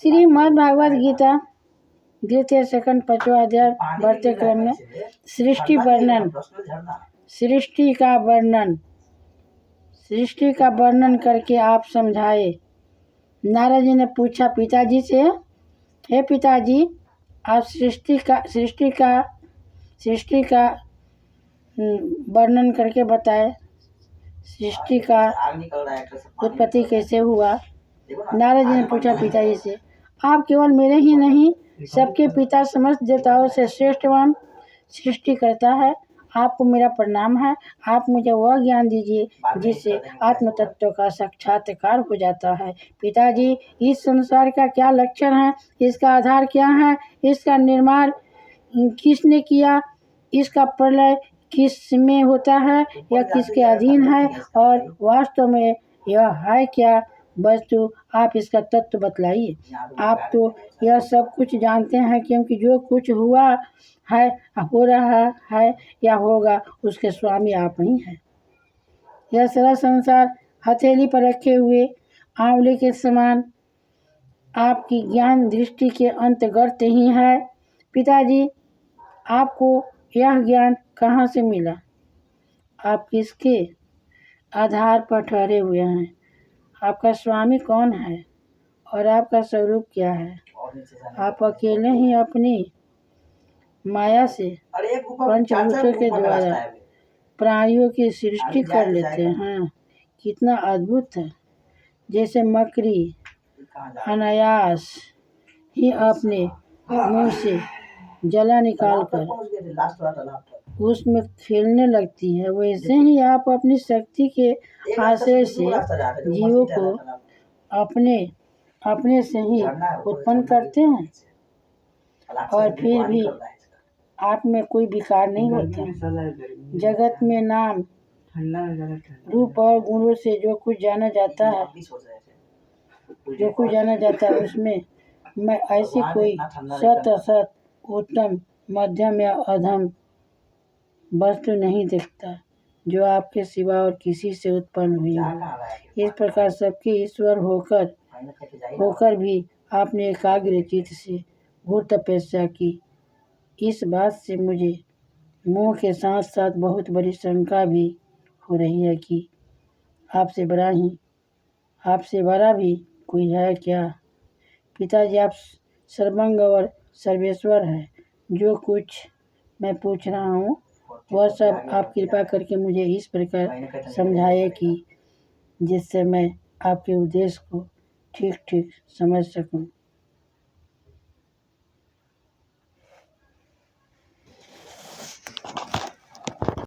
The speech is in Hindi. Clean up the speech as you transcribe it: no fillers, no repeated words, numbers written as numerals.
श्रीमद् भागवत गीता द्वितीय सेकंड 5वां अध्याय बढ़ते क्रम में सृष्टि का वर्णन करके आप समझाए। नारद जी ने पूछा पिताजी से, हे पिताजी, आप सृष्टि का वर्णन करके बताए। सृष्टि का उत्पत्ति कैसे हुआ? नारद जी ने पूछा पिताजी से, आप केवल मेरे ही नहीं सबके पिता समस्त देवताओं से श्रेष्ठवान सृष्टि करता है। आपको मेरा प्रणाम है। आप मुझे वह ज्ञान दीजिए जिससे आत्म तत्व का साक्षात्कार हो जाता है। पिताजी, इस संसार का क्या लक्षण है? इसका आधार क्या है? इसका निर्माण किसने किया? इसका प्रलय किस में होता है? यह किसके अधीन है? और वास्तव में यह है क्या वस्तु? आप इसका तत्व बतलाइए। आप तो यह सब कुछ जानते हैं, क्योंकि जो कुछ हुआ है, हो रहा है या होगा, उसके स्वामी आप ही हैं। यह सारा संसार हथेली पर रखे हुए आंवले के समान आपकी ज्ञान दृष्टि के अंतर्गत ही है। पिताजी, आपको यह ज्ञान कहाँ से मिला? आप किसके आधार पर ठहरे हुए हैं? आपका स्वामी कौन है और आपका स्वरूप क्या है? आप अकेले ही अपनी माया से पंचभूतों के द्वारा प्राणियों की सृष्टि कर लेते हैं। कितना अद्भुत है! जैसे मकड़ी अनायास ही अपने मुंह से जला निकालकर उसमें खेलने लगती है, वैसे ही आप अपनी शक्ति के आश्रय से जीवों को अपने से ही उत्पन्न करते हैं, और फिर भी आप में कोई विकार नहीं होता। जगत में नाम, रूप और गुणों से जो कुछ जाना जाता है उसमें मैं ऐसी कोई सत असत, उत्तम, मध्यम या अधम वस्तु नहीं देखता जो आपके सिवा और किसी से उत्पन्न हुई हो। इस प्रकार सबके ईश्वर होकर भी आपने एकाग्र चित्त से घोर तपस्या की। इस बात से मुझे मोह के साथ साथ बहुत बड़ी शंका भी हो रही है कि आपसे बड़ा भी कोई है क्या? पिताजी, आप सर्वंग और सर्वेश्वर है। जो कुछ मैं पूछ रहा हूँ वह सब आप कृपा करके मुझे इस प्रकार समझाए कि जिससे मैं आपके उद्देश्य को ठीक समझ सकूं।